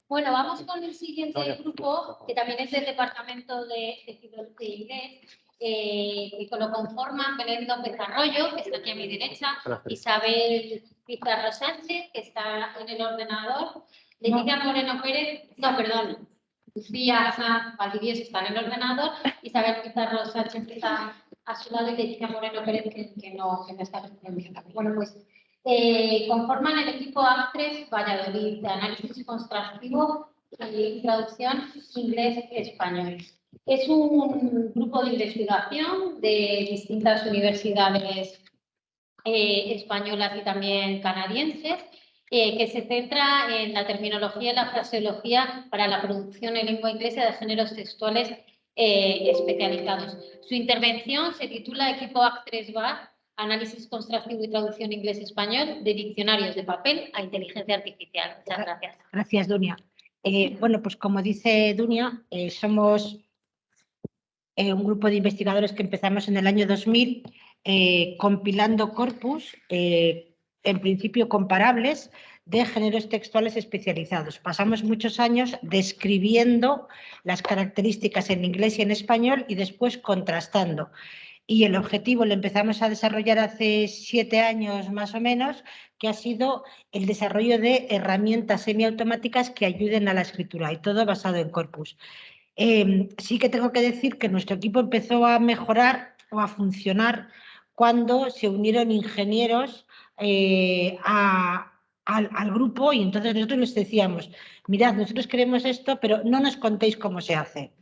Bueno, vamos con el siguiente grupo, que también es del Departamento de Filología e Inglés, que lo conforman Belén López Arroyo, que está aquí a mi derecha, Isabel Pizarro Sánchez, que está en el ordenador, Leticia Moreno Pérez, Lucía Sanz Valdivieso está en el ordenador, Isabel Pizarro Sánchez está a su lado y Leticia Moreno Pérez, que no está respondiendo. Bueno, pues conforman el equipo ACTRES Valladolid de análisis contrastivo y traducción inglés-español. Es un grupo de investigación de distintas universidades españolas y también canadienses, que se centra en la terminología y la fraseología para la producción en lengua inglesa de géneros textuales especializados. Su intervención se titula Equipo ACT3VA, Análisis Contrastivo y Traducción Inglés-Español de diccionarios de papel a inteligencia artificial. Muchas gracias. Gracias, Dunia. Bueno, pues como dice Dunia, somos un grupo de investigadores que empezamos en el año 2000 compilando corpus, en principio comparables, de géneros textuales especializados. Pasamos muchos años describiendo las características en inglés y en español y después contrastando. Y el objetivo lo empezamos a desarrollar hace 7 años más o menos, que ha sido el desarrollo de herramientas semiautomáticas que ayuden a la escritura, y todo basado en corpus. Sí que tengo que decir que nuestro equipo empezó a mejorar o a funcionar cuando se unieron ingenieros al grupo, y entonces nosotros les decíamos: mirad, nosotros queremos esto, pero no nos contéis cómo se hace.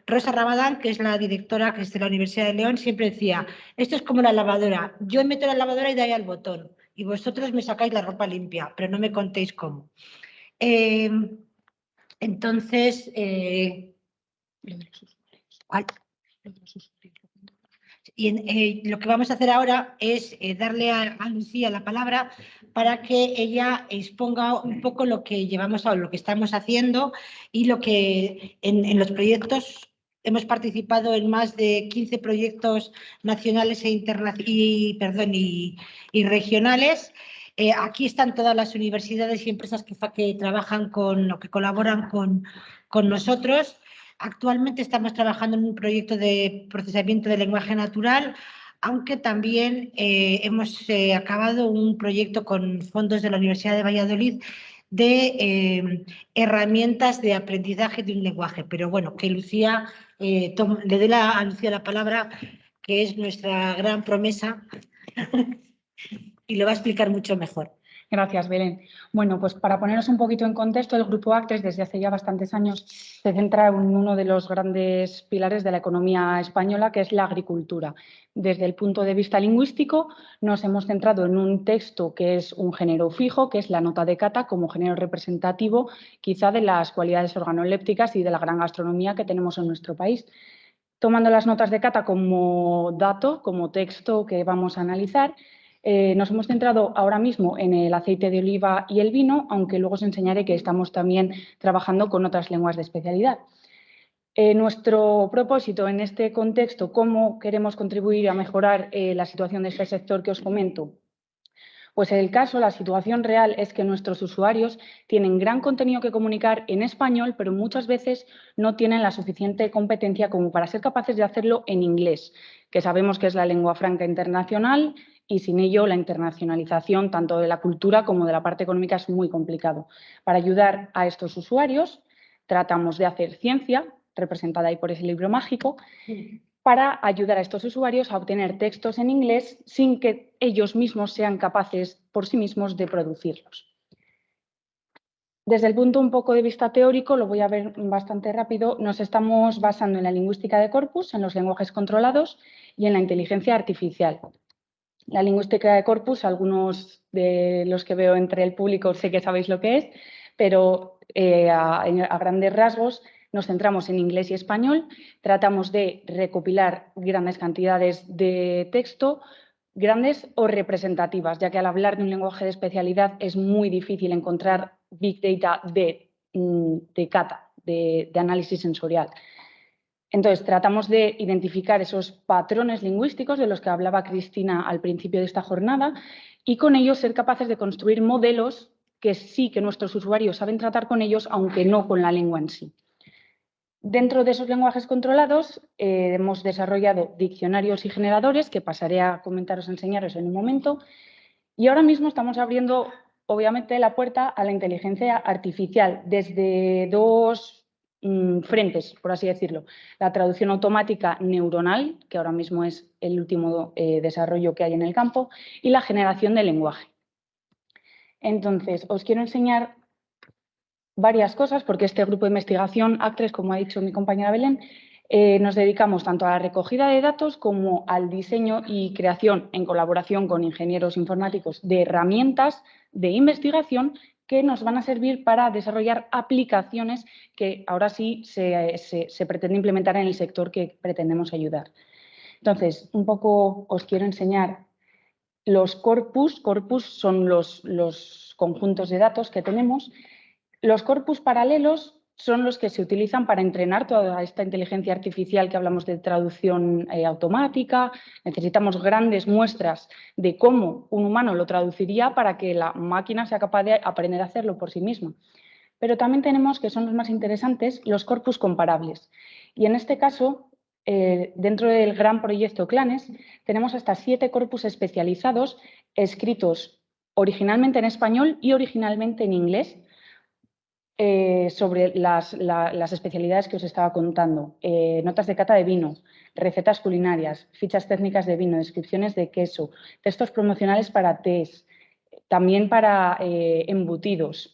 Rosa Rabadán, que es la directora, que es de la Universidad de León, siempre decía: esto es como la lavadora, yo meto la lavadora y doy al botón, y vosotros me sacáis la ropa limpia, pero no me contéis cómo. Entonces, lo que vamos a hacer ahora es darle a Lucía la palabra para que ella exponga un poco lo que llevamos ahora, lo que estamos haciendo y lo que en los proyectos. Hemos participado en más de 15 proyectos nacionales y regionales. Aquí están todas las universidades y empresas que trabajan o que colaboran con nosotros. Actualmente estamos trabajando en un proyecto de procesamiento de lenguaje natural, aunque también hemos acabado un proyecto con fondos de la Universidad de Valladolid de herramientas de aprendizaje de un lenguaje. Pero bueno, que Lucía, le doy a Lucía la palabra, que es nuestra gran promesa y lo va a explicar mucho mejor. Gracias, Belén. Bueno, pues para poneros un poquito en contexto, el Grupo ACTRES desde hace ya bastantes años se centra en uno de los grandes pilares de la economía española, que es la agricultura. Desde el punto de vista lingüístico, nos hemos centrado en un texto que es un género fijo, que es la nota de cata, como género representativo quizá de las cualidades organolépticas y de la gran gastronomía que tenemos en nuestro país. Tomando las notas de cata como dato, como texto que vamos a analizar, nos hemos centrado ahora mismo en el aceite de oliva y el vino, aunque luego os enseñaré que estamos también trabajando con otras lenguas de especialidad. Nuestro propósito en este contexto, cómo queremos contribuir a mejorar la situación de este sector que os comento. Pues en el caso, la situación real es que nuestros usuarios tienen gran contenido que comunicar en español, pero muchas veces no tienen la suficiente competencia como para ser capaces de hacerlo en inglés, que sabemos que es la lengua franca internacional, y sin ello la internacionalización tanto de la cultura como de la parte económica es muy complicado. Para ayudar a estos usuarios tratamos de hacer ciencia, representada ahí por ese libro mágico, para ayudar a estos usuarios a obtener textos en inglés sin que ellos mismos sean capaces por sí mismos de producirlos. Desde el punto un poco de vista teórico, lo voy a ver bastante rápido, nos estamos basando en la lingüística de corpus, en los lenguajes controlados y en la inteligencia artificial. La lingüística de corpus, algunos de los que veo entre el público sé que sabéis lo que es, pero a grandes rasgos nos centramos en inglés y español, tratamos de recopilar grandes cantidades de texto, grandes o representativas, ya que al hablar de un lenguaje de especialidad es muy difícil encontrar big data de cata, de análisis sensorial. Entonces, tratamos de identificar esos patrones lingüísticos de los que hablaba Cristina al principio de esta jornada y con ellos ser capaces de construir modelos que sí que nuestros usuarios saben tratar con ellos, aunque no con la lengua en sí. Dentro de esos lenguajes controlados hemos desarrollado diccionarios y generadores, que pasaré a comentaros, a enseñaros en un momento. Y ahora mismo estamos abriendo, obviamente, la puerta a la inteligencia artificial desde dos frentes, por así decirlo. La traducción automática neuronal, que ahora mismo es el último desarrollo que hay en el campo, y la generación de lenguaje. Entonces, os quiero enseñar varias cosas, porque este grupo de investigación, Actres, como ha dicho mi compañera Belén, nos dedicamos tanto a la recogida de datos como al diseño y creación, en colaboración con ingenieros informáticos, de herramientas de investigación que nos van a servir para desarrollar aplicaciones que ahora sí se pretende implementar en el sector que pretendemos ayudar. Entonces, un poco os quiero enseñar los corpus. Corpus son los conjuntos de datos que tenemos. Los corpus paralelos son los que se utilizan para entrenar toda esta inteligencia artificial que hablamos de traducción automática. Necesitamos grandes muestras de cómo un humano lo traduciría para que la máquina sea capaz de aprender a hacerlo por sí misma. Pero también tenemos, que son los más interesantes, los corpus comparables. Y en este caso, dentro del gran proyecto CLANES, tenemos hasta 7 corpus especializados escritos originalmente en español y originalmente en inglés, sobre las especialidades que os estaba contando. Notas de cata de vino, recetas culinarias, fichas técnicas de vino, descripciones de queso, textos promocionales para tés, también para embutidos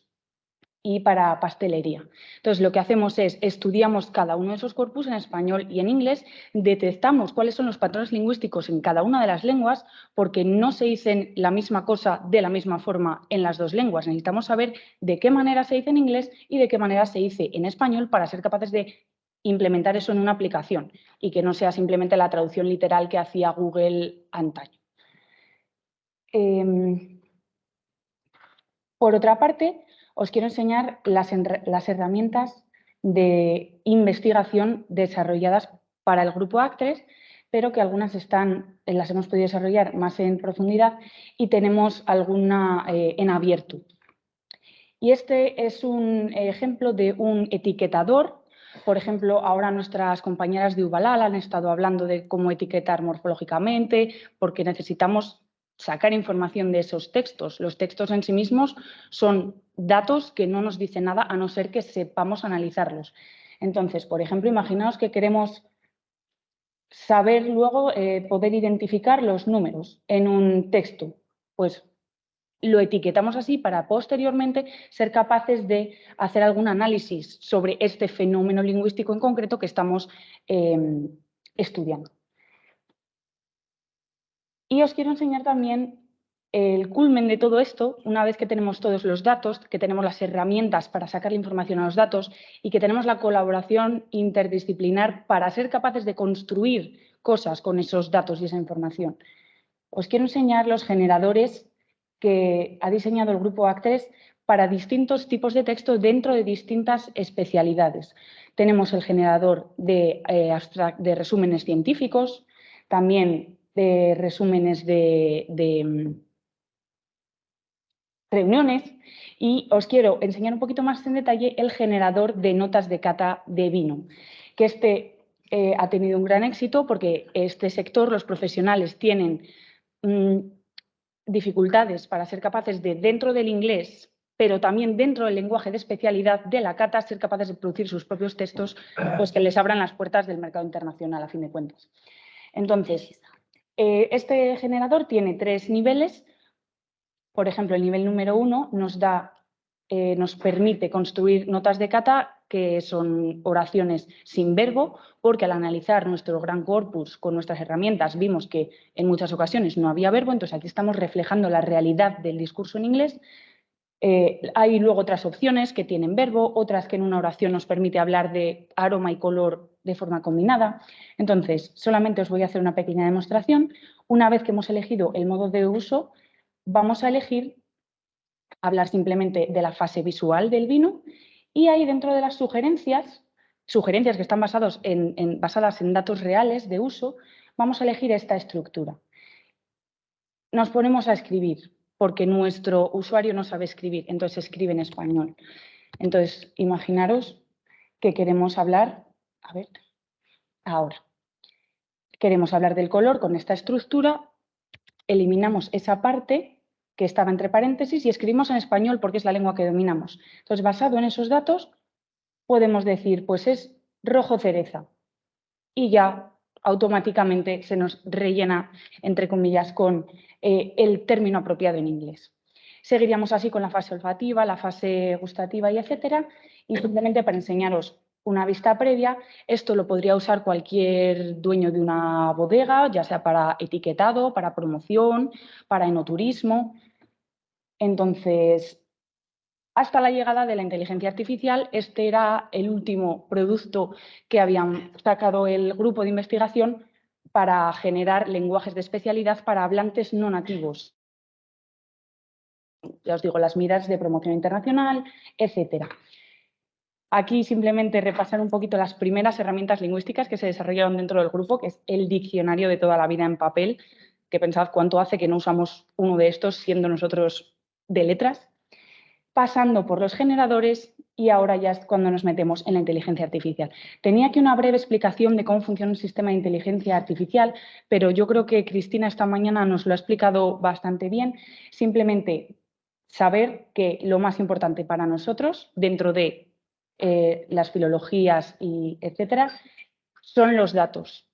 y para pastelería. Entonces, lo que hacemos es estudiamos cada uno de esos corpus en español y en inglés, detectamos cuáles son los patrones lingüísticos en cada una de las lenguas, porque no se dicen la misma cosa de la misma forma en las dos lenguas. Necesitamos saber de qué manera se dice en inglés y de qué manera se dice en español para ser capaces de implementar eso en una aplicación y que no sea simplemente la traducción literal que hacía Google antaño. Por otra parte, os quiero enseñar las herramientas de investigación desarrolladas para el grupo Actres, pero que algunas las hemos podido desarrollar más en profundidad y tenemos alguna en abierto. Y este es un ejemplo de un etiquetador. Por ejemplo, ahora nuestras compañeras de Ubalal han estado hablando de cómo etiquetar morfológicamente, porque necesitamos sacar información de esos textos. Los textos en sí mismos son datos que no nos dicen nada a no ser que sepamos analizarlos. Entonces, por ejemplo, imaginaos que queremos saber luego poder identificar los números en un texto. Pues lo etiquetamos así para posteriormente ser capaces de hacer algún análisis sobre este fenómeno lingüístico en concreto que estamos estudiando. Y os quiero enseñar también el culmen de todo esto, una vez que tenemos todos los datos, que tenemos las herramientas para sacar la información a los datos y que tenemos la colaboración interdisciplinar para ser capaces de construir cosas con esos datos y esa información. Os quiero enseñar los generadores que ha diseñado el grupo Actres para distintos tipos de texto dentro de distintas especialidades. Tenemos el generador de resúmenes científicos, también de resúmenes de reuniones, y os quiero enseñar un poquito más en detalle el generador de notas de cata de vino, que ha tenido un gran éxito porque este sector, los profesionales, tienen dificultades para ser capaces de, dentro del inglés, pero también dentro del lenguaje de especialidad de la cata, ser capaces de producir sus propios textos, pues que les abran las puertas del mercado internacional, a fin de cuentas. Entonces, este generador tiene 3 niveles. Por ejemplo, el nivel número 1 nos permite construir notas de cata que son oraciones sin verbo, porque al analizar nuestro gran corpus con nuestras herramientas vimos que en muchas ocasiones no había verbo, entonces aquí estamos reflejando la realidad del discurso en inglés. Hay luego otras opciones que tienen verbo, otras que en una oración nos permite hablar de aroma y color de forma combinada. Entonces, solamente os voy a hacer una pequeña demostración. Una vez que hemos elegido el modo de uso, vamos a elegir hablar simplemente de la fase visual del vino, y ahí dentro de las sugerencias que están basadas en datos reales de uso, vamos a elegir esta estructura. Nos ponemos a escribir. porque nuestro usuario no sabe escribir, entonces escribe en español. Entonces, imaginaros que queremos hablar, a ver, ahora. Queremos hablar del color con esta estructura, eliminamos esa parte que estaba entre paréntesis y escribimos en español porque es la lengua que dominamos. Entonces, basado en esos datos, podemos decir, pues es rojo cereza. Y ya automáticamente se nos rellena, entre comillas, con el término apropiado en inglés. Seguiríamos así con la fase olfativa, la fase gustativa y etcétera. Y simplemente para enseñaros una vista previa, esto lo podría usar cualquier dueño de una bodega, ya sea para etiquetado, para promoción, para enoturismo. Entonces, hasta la llegada de la inteligencia artificial, este era el último producto que habían sacado el grupo de investigación para generar lenguajes de especialidad para hablantes no nativos. Ya os digo, las miras de promoción internacional, etcétera. Aquí simplemente repasar un poquito las primeras herramientas lingüísticas que se desarrollaron dentro del grupo, que es el diccionario de toda la vida en papel, que pensad cuánto hace que no usamos uno de estos siendo nosotros de letras, pasando por los generadores y ahora ya es cuando nos metemos en la inteligencia artificial. Tenía aquí una breve explicación de cómo funciona un sistema de inteligencia artificial, pero yo creo que Cristina esta mañana nos lo ha explicado bastante bien. Simplemente saber que lo más importante para nosotros, dentro de las filologías y etcétera, son los datos.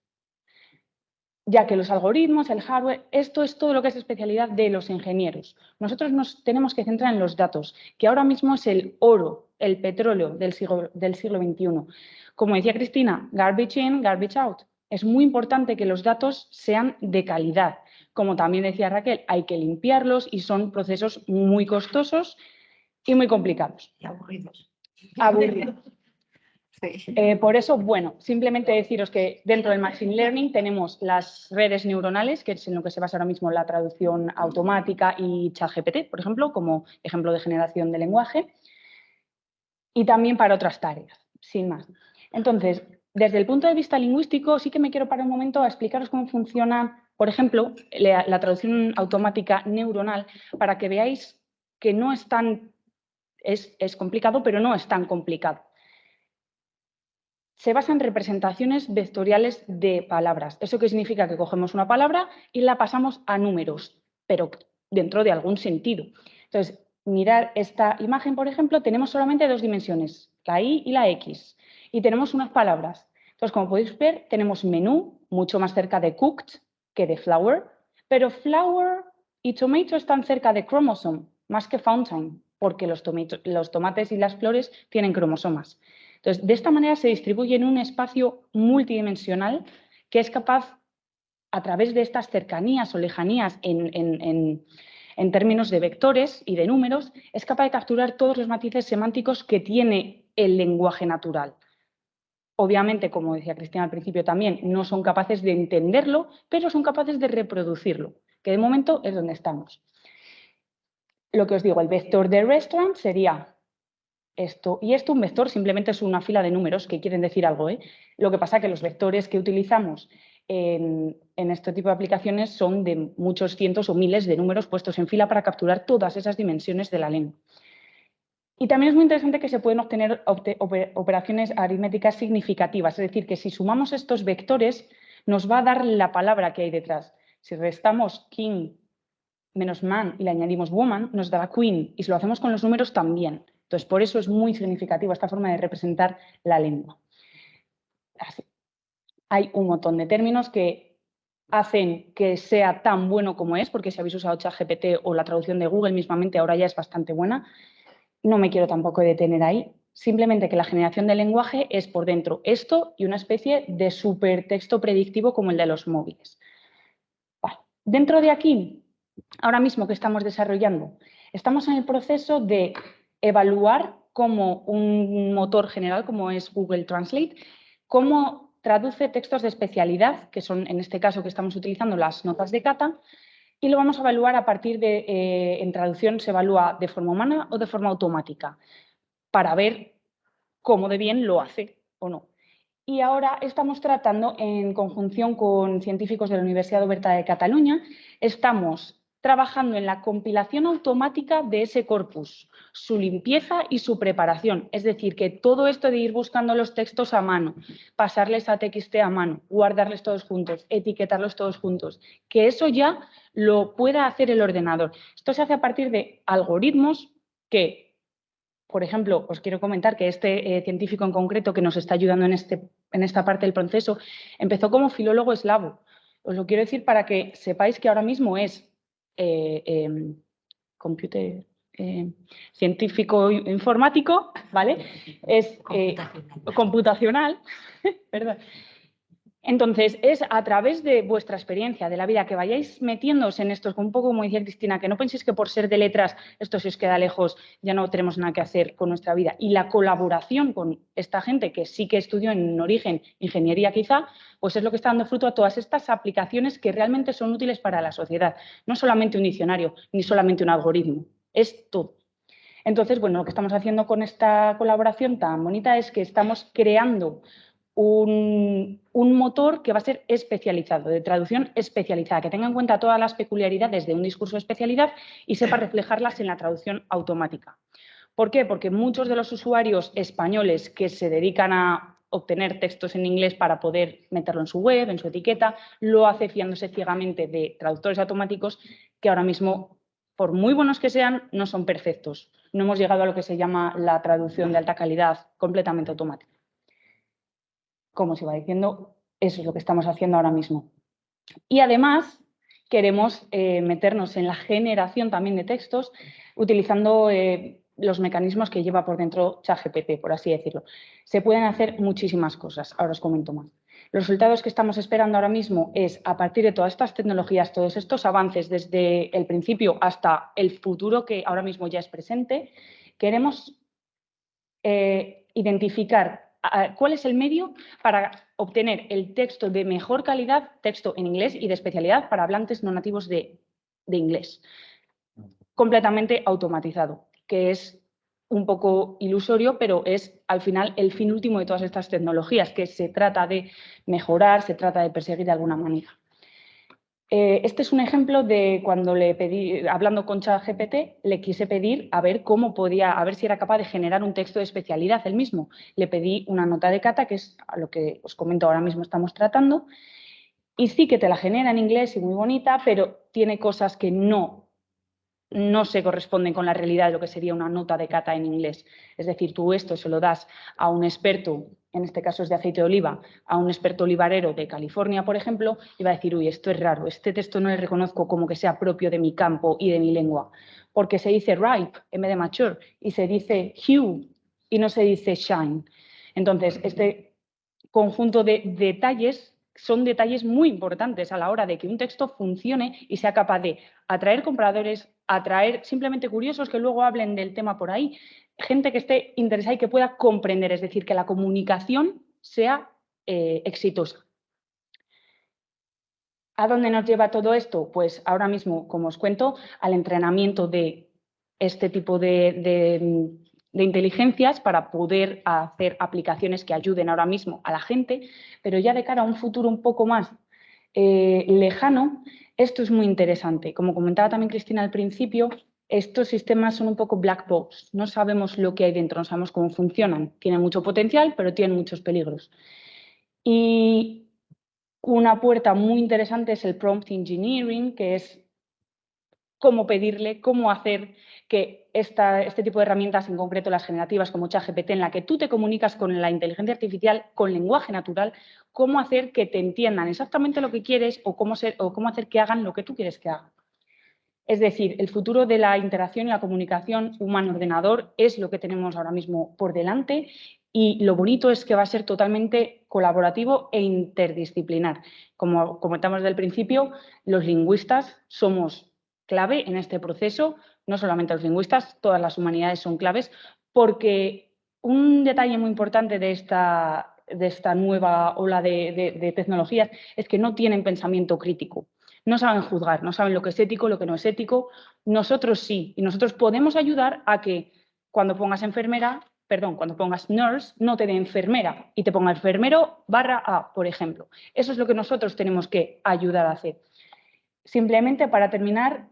Ya que los algoritmos, el hardware, esto es todo lo que es especialidad de los ingenieros. Nosotros nos tenemos que centrar en los datos, que ahora mismo es el oro, el petróleo del siglo XXI. Como decía Cristina, garbage in, garbage out. Es muy importante que los datos sean de calidad. Como también decía Raquel, hay que limpiarlos y son procesos muy costosos y muy complicados. Y aburridos. Aburridos. Sí. Por eso, bueno, simplemente deciros que dentro del Machine Learning tenemos las redes neuronales, que es en lo que se basa ahora mismo la traducción automática y ChatGPT, por ejemplo, como ejemplo de generación de lenguaje, y también para otras tareas, sin más. Entonces, desde el punto de vista lingüístico, sí que me quiero parar un momento a explicaros cómo funciona, por ejemplo, la traducción automática neuronal, para que veáis que no es tan, es complicado, pero no es tan complicado. Se basa en representaciones vectoriales de palabras. ¿Eso qué significa? Que cogemos una palabra y la pasamos a números, pero dentro de algún sentido. Entonces, mirar esta imagen, por ejemplo, tenemos solamente dos dimensiones, la Y y la X, y tenemos unas palabras. Entonces, como podéis ver, tenemos menú, mucho más cerca de cooked que de flower, pero flower y tomato están cerca de chromosome, más que fountain, porque los tomates y las flores tienen cromosomas. Entonces, de esta manera se distribuye en un espacio multidimensional que es capaz, a través de estas cercanías o lejanías en términos de vectores y de números, es capaz de capturar todos los matices semánticos que tiene el lenguaje natural. Obviamente, como decía Cristina al principio también, no son capaces de entenderlo, pero son capaces de reproducirlo, que de momento es donde estamos. Lo que os digo, el vector de restaurant sería esto. Y esto, un vector, simplemente es una fila de números que quieren decir algo, ¿eh? Lo que pasa es que los vectores que utilizamos en este tipo de aplicaciones son de muchos cientos o miles de números puestos en fila para capturar todas esas dimensiones de la lengua. Y también es muy interesante que se pueden obtener operaciones aritméticas significativas, es decir, que si sumamos estos vectores nos va a dar la palabra que hay detrás. Si restamos king menos man y le añadimos woman, nos dará queen, y si lo hacemos con los números también. Entonces, por eso es muy significativa esta forma de representar la lengua. Así. Hay un montón de términos que hacen que sea tan bueno como es, porque si habéis usado ChatGPT o la traducción de Google mismamente, ahora ya es bastante buena. No me quiero tampoco detener ahí. Simplemente que la generación del lenguaje es por dentro esto y una especie de supertexto predictivo como el de los móviles. Vale. Dentro de aquí, ahora mismo que estamos desarrollando, estamos en el proceso de evaluar cómo un motor general, como es Google Translate, cómo traduce textos de especialidad, que son en este caso que estamos utilizando las notas de cata, y lo vamos a evaluar a partir de, en traducción se evalúa de forma humana o de forma automática, para ver cómo de bien lo hace o no. Y ahora estamos tratando, en conjunción con científicos de la Universidad Oberta de Cataluña, estamos trabajando en la compilación automática de ese corpus, su limpieza y su preparación. Es decir, que todo esto de ir buscando los textos a mano, pasarles a TXT a mano, guardarles todos juntos, etiquetarlos todos juntos, que eso ya lo pueda hacer el ordenador. Esto se hace a partir de algoritmos que, por ejemplo, os quiero comentar que este científico en concreto que nos está ayudando en esta parte del proceso empezó como filólogo eslavo. Os lo quiero decir para que sepáis que ahora mismo es científico informático, ¿vale? Es computacional, perdón. Entonces, es a través de vuestra experiencia, de la vida, que vayáis metiéndose en esto, un poco como decía Cristina, que no penséis que por ser de letras esto se os queda lejos, ya no tenemos nada que hacer con nuestra vida. Y la colaboración con esta gente que sí que estudió en origen ingeniería quizá, pues es lo que está dando fruto a todas estas aplicaciones que realmente son útiles para la sociedad. No solamente un diccionario, ni solamente un algoritmo, es todo. Entonces, bueno, lo que estamos haciendo con esta colaboración tan bonita es que estamos creando un motor que va a ser especializado, de traducción especializada, que tenga en cuenta todas las peculiaridades de un discurso de especialidad y sepa reflejarlas en la traducción automática. ¿Por qué? Porque muchos de los usuarios españoles que se dedican a obtener textos en inglés para poder meterlo en su web, en su etiqueta, lo hace fiándose ciegamente de traductores automáticos que ahora mismo, por muy buenos que sean, no son perfectos. No hemos llegado a lo que se llama la traducción de alta calidad completamente automática. Como os iba diciendo, eso es lo que estamos haciendo ahora mismo. Y además queremos meternos en la generación también de textos utilizando los mecanismos que lleva por dentro ChatGPT, por así decirlo. Se pueden hacer muchísimas cosas, ahora os comento más. Los resultados que estamos esperando ahora mismo es, a partir de todas estas tecnologías, todos estos avances desde el principio hasta el futuro que ahora mismo ya es presente, queremos identificar cuál es el medio para obtener el texto de mejor calidad, texto en inglés y de especialidad para hablantes no nativos de inglés, completamente automatizado, que es un poco ilusorio, pero es al final el fin último de todas estas tecnologías, que se trata de mejorar, se trata de perseguir de alguna manera. Este es un ejemplo de cuando le pedí, hablando con ChatGPT, le quise pedir a ver cómo podía, a ver si era capaz de generar un texto de especialidad él mismo. Le pedí una nota de cata, que es a lo que os comento ahora mismo estamos tratando, y sí que te la genera en inglés y muy bonita, pero tiene cosas que no se corresponden con la realidad de lo que sería una nota de cata en inglés. Es decir, tú esto se lo das a un experto, en este caso es de aceite de oliva, a un experto olivarero de California, por ejemplo, y va a decir, uy, esto es raro, este texto no le reconozco como que sea propio de mi campo y de mi lengua, porque se dice ripe en vez de mature y se dice hue y no se dice shine. Entonces, este conjunto de detalles son detalles muy importantes a la hora de que un texto funcione y sea capaz de atraer compradores, atraer simplemente curiosos que luego hablen del tema por ahí, gente que esté interesada y que pueda comprender, es decir, que la comunicación sea exitosa. ¿A dónde nos lleva todo esto? Pues ahora mismo, como os cuento, al entrenamiento de este tipo de inteligencias para poder hacer aplicaciones que ayuden ahora mismo a la gente, pero ya de cara a un futuro un poco más lejano, esto es muy interesante. Como comentaba también Cristina al principio, estos sistemas son un poco black box, no sabemos lo que hay dentro, no sabemos cómo funcionan. Tienen mucho potencial, pero tienen muchos peligros. Y una puerta muy interesante es el prompt engineering, que es cómo pedirle, cómo hacer que este tipo de herramientas, en concreto las generativas como ChatGPT, en la que tú te comunicas con la inteligencia artificial con lenguaje natural, cómo hacer que te entiendan exactamente lo que quieres o cómo hacer que hagan lo que tú quieres que hagan. Es decir, el futuro de la interacción y la comunicación humano-ordenador es lo que tenemos ahora mismo por delante y lo bonito es que va a ser totalmente colaborativo e interdisciplinar. Como comentamos desde el principio, los lingüistas somos clave en este proceso, no solamente los lingüistas, todas las humanidades son claves, porque un detalle muy importante de esta nueva ola de tecnologías es que no tienen pensamiento crítico. No saben juzgar, no saben lo que es ético, lo que no es ético. Nosotros sí, y nosotros podemos ayudar a que cuando pongas cuando pongas nurse, no te dé enfermera y te ponga enfermero /A, por ejemplo. Eso es lo que nosotros tenemos que ayudar a hacer. Simplemente para terminar,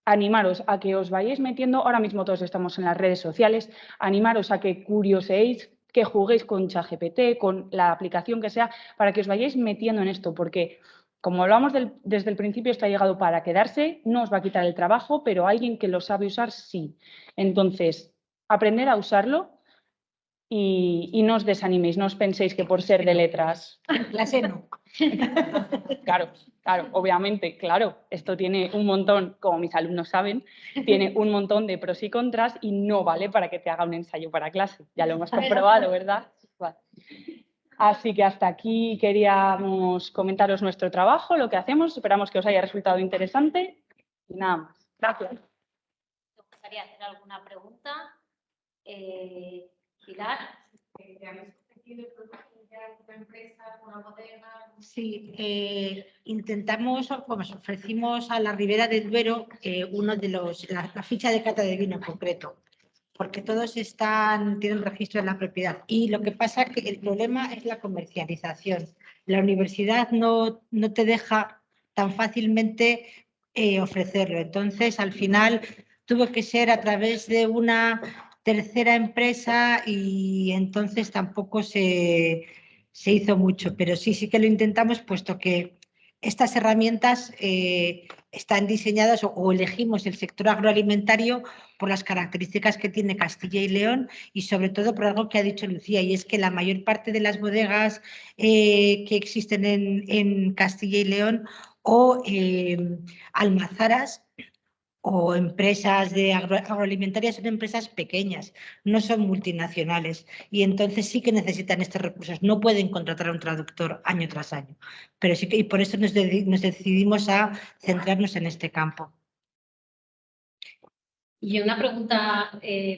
animaros a que os vayáis metiendo, ahora mismo todos estamos en las redes sociales, animaros a que curioseéis, que juguéis con ChatGPT, con la aplicación que sea, para que os vayáis metiendo en esto, porque como hablamos desde el principio, está llegado para quedarse, no os va a quitar el trabajo, pero alguien que lo sabe usar, sí. Entonces, aprender a usarlo y no os desaniméis, no os penséis que por ser de letras... Clase no. Claro, obviamente, claro, esto tiene un montón, como mis alumnos saben, tiene un montón de pros y contras y no vale para que te haga un ensayo para clase. Ya lo hemos comprobado, ¿verdad? Vale. Así que hasta aquí queríamos comentaros nuestro trabajo, lo que hacemos. Esperamos que os haya resultado interesante y nada más. Gracias. ¿Te gustaría hacer alguna pregunta? Pilar. Sí, intentamos, pues ofrecimos a la Ribera del Duero la ficha de cata de vino en concreto, porque todos tienen registro en la propiedad. Y lo que pasa es que el problema es la comercialización. La universidad no te deja tan fácilmente ofrecerlo. Entonces, al final, tuvo que ser a través de una tercera empresa y entonces tampoco se hizo mucho. Pero sí que lo intentamos, puesto que estas herramientas están diseñadas o elegimos el sector agroalimentario por las características que tiene Castilla y León y sobre todo por algo que ha dicho Lucía, y es que la mayor parte de las bodegas que existen en Castilla y León o almazaras o empresas agroalimentarias son empresas pequeñas, no son multinacionales y entonces sí que necesitan estos recursos. No pueden contratar a un traductor año tras año, pero sí que y por eso nos decidimos a centrarnos en este campo. Y una pregunta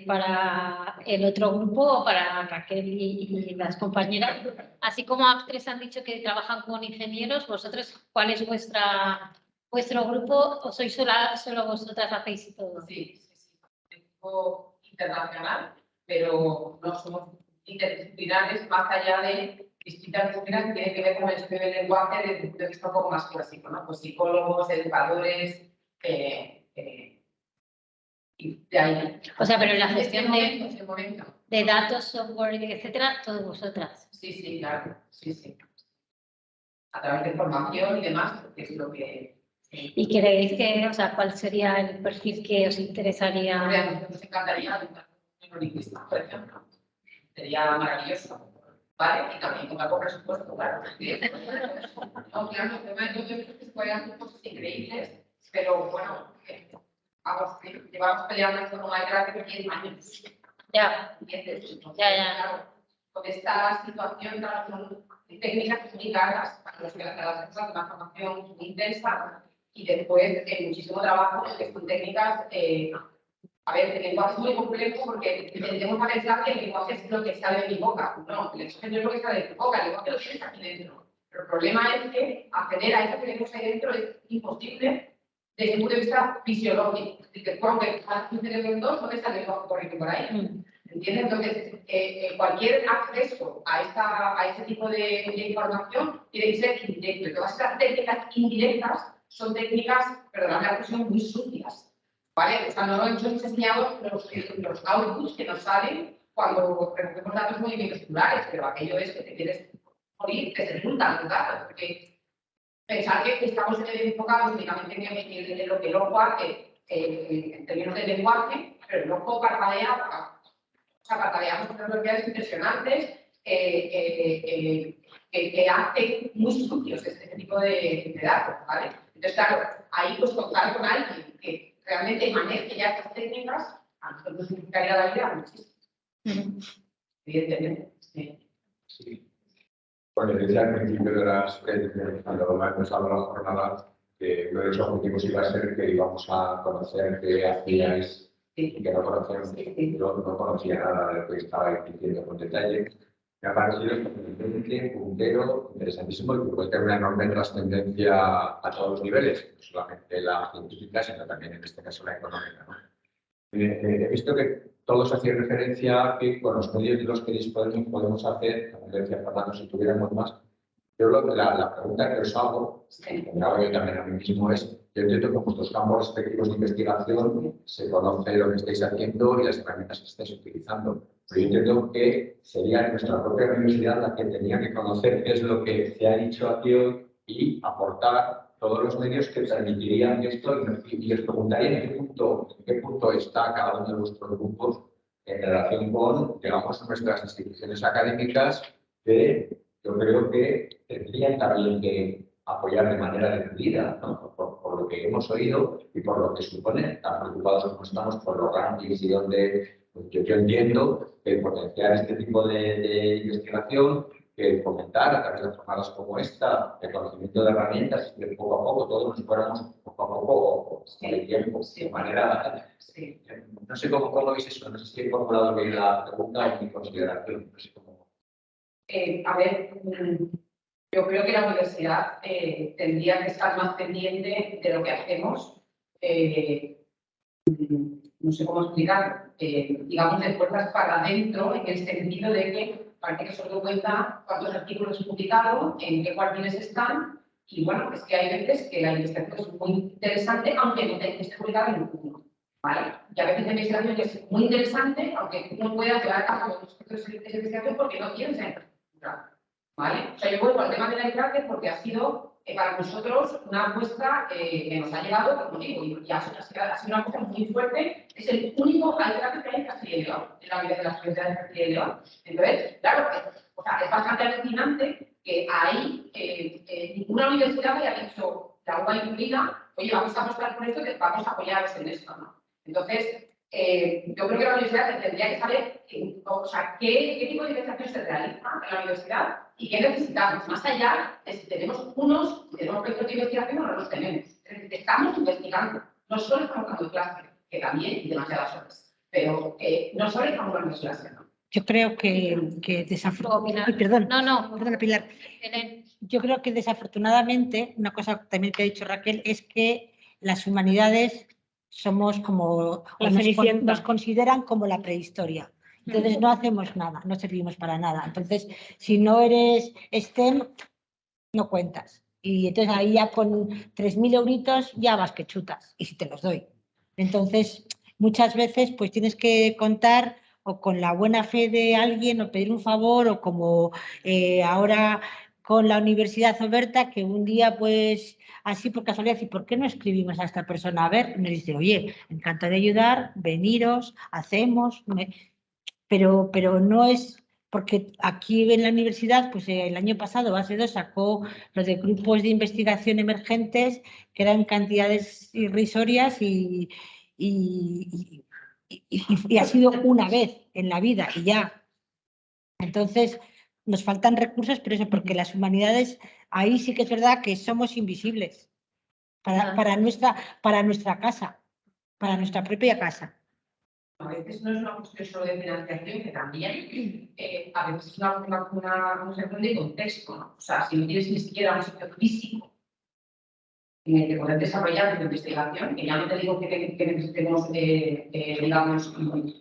para el otro grupo, para Raquel y las compañeras. Así como Actres han dicho que trabajan con ingenieros, vosotros, ¿cuál es vuestro grupo o sois solo vosotras hacéis todo? Sí. Un equipo internacional, pero no somos interdisciplinares más allá de distintas disciplinas que tienen que ver con el estudio del lenguaje desde un punto de vista un poco más clásico, ¿no? Pues psicólogos, educadores, y de ahí. O sea, pero en la gestión de datos, software, etcétera, todas vosotras. Sí, claro, sí. A través de formación y demás, que es lo que... ¿Y creéis que, o sea, cuál sería el perfil que os interesaría? Nos encantaría un neurolingüista, por ejemplo. Sería maravilloso. ¿Vale? Y también con algo presupuesto, claro. No, claro, el tema de todo esto es que se pueden hacer cosas increíbles, pero bueno, vamos, llevamos peleando esto con Minecraft por 10 años. Ya. ¿Entiendes? Ya. Claro, con esta situación, claro, son técnicas muy caras para las empresas de una formación muy intensa y después muchísimo trabajo, porque son técnicas. A ver, el lenguaje es muy complejo porque tendemos a pensar que el lenguaje es lo que sale de mi boca. No, el lenguaje no es lo que sale de tu boca, el lenguaje lo tienes aquí dentro. Pero el problema es que acceder a eso que tenemos ahí dentro es imposible desde un punto de vista fisiológico. Es decir, que aunque estás un cerebro en dos, no te sale el lenguaje corriendo por ahí. ¿Entiendes? Entonces, cualquier acceso a ese tipo de información tiene que ser indirecto. Y todas estas técnicas indirectas son técnicas, perdón, la expresión, muy sucias. ¿Vale? O sea, no hemos enseñado los outputs que nos salen cuando recogemos datos de movimientos oculares, pero aquello es que te quieres morir, que se juntan los datos, porque pensar que estamos enfocados únicamente en lo que el ojo hace en términos de lenguaje, pero el ojo parpadea, o sea, parpadeamos con velocidades impresionantes que hacen muy sucios este tipo de datos, ¿vale? Entonces, claro, ahí pues contar con alguien que realmente maneje ya estas técnicas, a nosotros nos significaría la vida muchísimo. Evidentemente, sí. Bueno, decía al principio de cuando hemos hablado de la jornada, que uno de los objetivos iba a ser que íbamos a conocer qué hacíais y que no conocíamos. Yo no conocía nada de lo que estabais diciendo con detalle. Me ha parecido especialmente puntero, interesantísimo y que puede tener una enorme trascendencia a todos los niveles, no solamente la científica, sino también en este caso la económica, ¿no? He visto que todos hacían referencia a que con los medios de los que disponemos podemos hacer, como decía Fernando, si tuviéramos más, Yo la pregunta que os hago, que me hago yo también a mí mismo, es: yo entiendo que en vuestros campos respectivos de investigación se conoce lo que estáis haciendo y las herramientas que estáis utilizando. Pero yo entiendo que sería nuestra propia universidad la que tenía que conocer qué es lo que se ha dicho aquí hoy y aportar todos los medios que permitirían esto, y os preguntaría en qué punto está cada uno de vuestros grupos en relación con, digamos, nuestras instituciones académicas, que yo creo que tendrían también que apoyar de manera decidida, ¿no? Por lo que hemos oído y por lo que supone, tan preocupados como estamos por los rankings y donde yo entiendo que potenciar este tipo de investigación, que fomentar a través de jornadas como esta, el conocimiento de herramientas, y que poco a poco todos nos fuéramos poco a poco con el tiempo, de manera... Sí. No sé cómo veis eso, no sé si he formulado bien la pregunta o mi consideración, no sé cómo... A ver, yo creo que la universidad tendría que estar más pendiente de lo que hacemos. No sé cómo explicarlo, digamos, de puertas para adentro, en el sentido de que parece que solo cuenta cuántos artículos he publicado, en qué cuartiles están, y bueno, es que hay veces que la investigación es muy interesante, aunque no esté publicada en ninguno, ¿vale? Y a veces la investigación es muy interesante, aunque no pueda llevar a cabo los aspectos de investigación porque no tiene esa infraestructura, ¿vale? O sea, yo vuelvo al tema de la ICRATE porque ha sido para nosotros una muestra que nos ha llegado, como digo, y ha sido una cosa muy fuerte. Es el único ICRATE que hay en Castilla y León, en la Universidad de las Universidades de Castilla y León. Entonces, claro, es bastante alucinante que ahí ninguna universidad haya dicho, la UBA incluida, oye, vamos a apostar por esto, que vamos a apoyaros en esto, ¿no? Entonces, yo creo que la universidad tendría que saber qué tipo de investigación se realiza en la universidad y qué necesitamos, más allá de si tenemos proyectos de investigación o no los tenemos. Estamos investigando, no solo estamos dando clase, que también, y demasiadas horas, pero no solo estamos dando clase, ¿no? Yo creo que desafortunadamente... Perdón, perdona, Pilar. Yo creo que desafortunadamente, una cosa también que ha dicho Raquel, es que las humanidades somos como... nos consideran como la prehistoria. Entonces no hacemos nada, no servimos para nada. Entonces, si no eres STEM, no cuentas. Y entonces ahí ya con 3.000 euritos ya vas que chutas, y si te los doy. Entonces, muchas veces pues tienes que contar o con la buena fe de alguien o pedir un favor, o como ahora con la Universidad Oberta, que un día pues así por casualidad, ¿y por qué no escribimos a esta persona? A ver, y me dice, oye, encanta de ayudar, veniros, hacemos, pero no es... Porque aquí en la universidad, pues el año pasado, base 2, sacó lo de grupos de investigación emergentes, que eran cantidades irrisorias y ha sido una vez en la vida y ya. Entonces, nos faltan recursos, pero eso, porque las humanidades, ahí sí que es verdad que somos invisibles para nuestra casa, para nuestra propia casa. A veces no es una cuestión solo de financiación, que también a veces es una cuestión de contexto, ¿no? O sea, si no tienes ni siquiera un sitio físico en el que poder desarrollar tu investigación, que ya no te digo que necesitemos, digamos,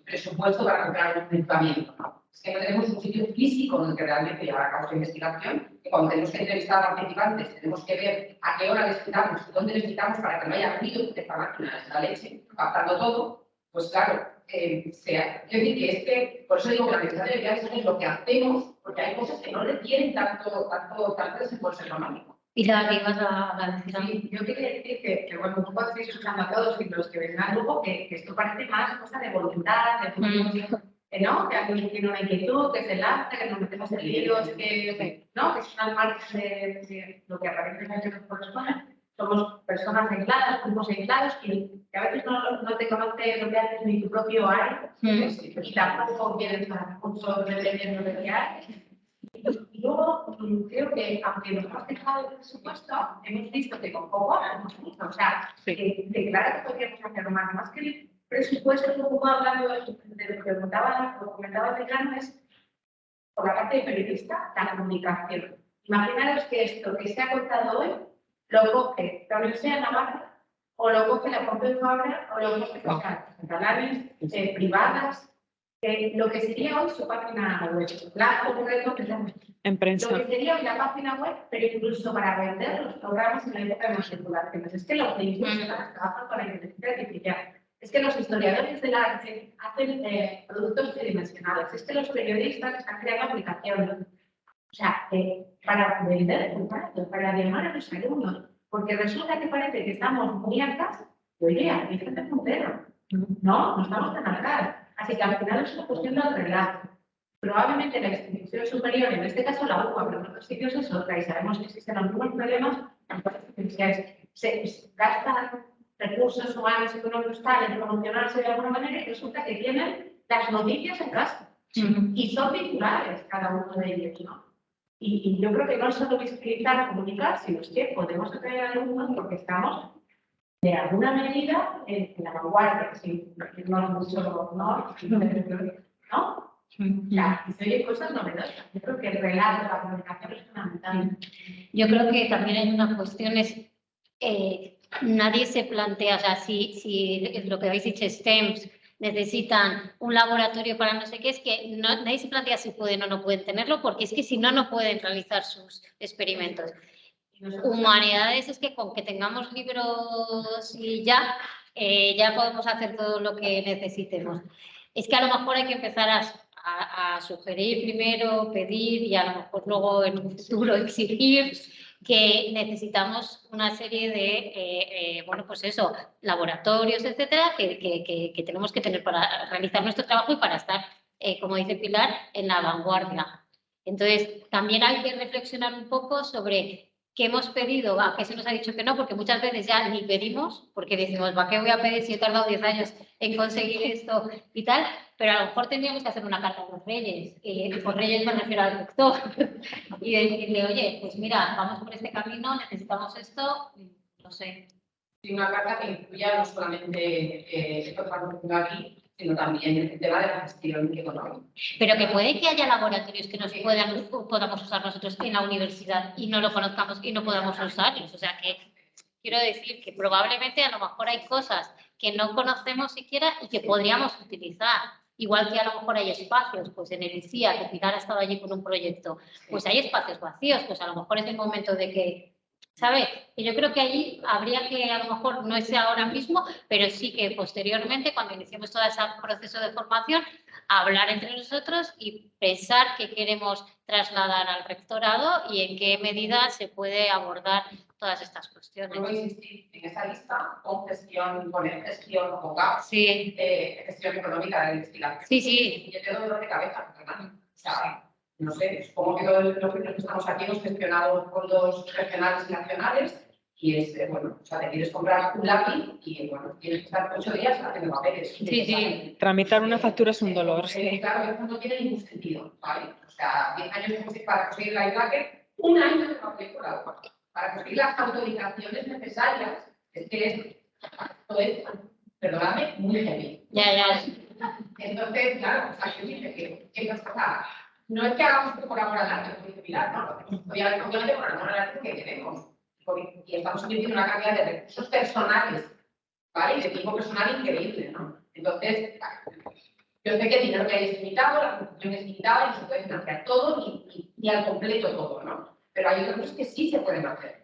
presupuesto para comprar un equipamiento, ¿no? Es que no tenemos un sitio físico donde realmente llevar a cabo esa investigación, que cuando tenemos que entrevistar a participantes tenemos que ver a qué hora les quitamos y dónde les quitamos para que no haya ruido de esta máquina, de esta leche, captando todo. Pues claro, quiero decir que es que, por eso digo que la universidad debería saber lo que hacemos, porque hay cosas que no requieren tanto desembolso económico. Y la ibas a decir. Sí, yo quería decir que bueno, un poco estoy escuchando a todos y los que vengan luego, que esto parece más cosa de voluntad, ¿no? Que alguien tiene una inquietud, que se lanza, que nos metemos en líos, ¿no? Que es una parte de lo que aparentemente nos corresponde. Somos personas aisladas, grupos aislados, que a veces no te conoce lo que haces ni tu propio área, y tampoco quieres hacer cursos dependiendo de qué haces. Y luego creo que, aunque nos hemos dejado el presupuesto, hemos visto que con poco hemos mucho. O sea, que claro que podríamos hacer más que el presupuesto, un poco hablando de lo que comentaba el decano, es por la parte de periodista, la comunicación. Imaginaros que esto que se ha contado hoy lo coge la Universidad de Navarra, o lo coge la Pompeu Fabra, o lo coge canales privadas. lo que sería hoy su página web. La concreto que es la En prensa. Lo que sería hoy la página web, pero incluso para vender los programas en la época de matriculaciones. Es que los lingüistas trabajan con la inteligencia artificial. Es que los historiadores del arte hacen productos tridimensionales. Es que los periodistas están creando aplicaciones. O sea, para vender contratos, para llamar a los alumnos. Porque resulta que parece que estamos muy atrás. Oye, hay gente puntera. No estamos tan atrás. Así que al final es una cuestión del relato. Probablemente la institución superior, en este caso la UBA, pero en otros sitios es otra, y sabemos que existen algunos problemas, se gastan recursos humanos, económicos, tal, en promocionarse de alguna manera, y resulta que tienen las noticias en casa. Y son titulares cada uno de ellos, ¿no? Y yo creo que no es solo visibilizar, comunicar, sino es que podemos atraer a alumnos porque estamos de alguna medida en la vanguardia, sí, no mucho, ¿no? Ya, y se oyen cosas novedosas. Yo creo que el relato, la comunicación es fundamental. Yo creo que también hay una cuestión, nadie se plantea, o sea, si lo que habéis dicho, STEMs, necesitan un laboratorio para no sé qué, es que nadie se plantea si pueden o no pueden tenerlo, porque es que si no, no pueden realizar sus experimentos. Humanidades es que con que tengamos libros y ya podemos hacer todo lo que necesitemos. Es que a lo mejor hay que empezar a sugerir primero, pedir y a lo mejor luego en un futuro exigir que necesitamos una serie de, bueno, pues eso, laboratorios, etcétera, que tenemos que tener para realizar nuestro trabajo y para estar, como dice Pilar, en la vanguardia. Entonces, también hay que reflexionar un poco sobre qué hemos pedido, a qué se nos ha dicho que no, porque muchas veces ya ni pedimos, porque decimos, ¿para qué voy a pedir si he tardado 10 años en conseguir esto y tal? Pero a lo mejor tendríamos que hacer una carta a los reyes, por reyes me refiero al rector, y decirle, oye, pues mira, vamos por este camino, necesitamos esto, no sé. Y una carta que incluya no solamente esto que estamos haciendo aquí, sino también el tema de la gestión económica. Pero que puede que haya laboratorios que nos podamos usar nosotros en la universidad y no lo conozcamos y no podamos usarlos. O sea que quiero decir que probablemente a lo mejor hay cosas que no conocemos siquiera y que podríamos utilizar. Igual que a lo mejor hay espacios, pues en el ICIA, que Pilar ha estado allí con un proyecto, pues hay espacios vacíos, pues a lo mejor es el momento de que, ¿sabes? Y yo creo que allí habría que, a lo mejor no es ahora mismo, pero sí que posteriormente, cuando iniciemos todo ese proceso de formación, hablar entre nosotros y pensar qué queremos trasladar al rectorado y en qué medida se puede abordar todas estas cuestiones. Vuelvo a insistir en esa lista con gestión, con con GAP, Sí. Gestión económica de investigación. Sí, sí. Y yo tengo dolor de cabeza, ¿verdad? O sea, no sé, supongo que todos los que estamos aquí hemos gestionado fondos regionales y nacionales y es, bueno, o sea, te quieres comprar un lápiz y, bueno, tienes que estar 8 días haciendo papeles. Sí, sí. Tramitar una factura es un dolor, sí. Claro, eso no tiene ningún sentido, ¿vale? O sea, 10 años para conseguir la IDAC, un año de matrícula para conseguir las autorizaciones necesarias. Es que esto es, perdóname, muy heavy. Ya. Entonces, claro, o sea, yo dije que nos pasa. No es que hagamos esto por amor al arte, como dice Pilar, ¿no? Obviamente por amor al arte que tenemos. Y estamos invirtiendo una cantidad de recursos personales, ¿vale? Y de tiempo personal increíble, ¿no? Entonces, yo sé que el dinero que hay es limitado, la construcción es limitada y no se puede financiar todo y al completo todo, ¿no? Pero hay otras cosas que sí se pueden hacer.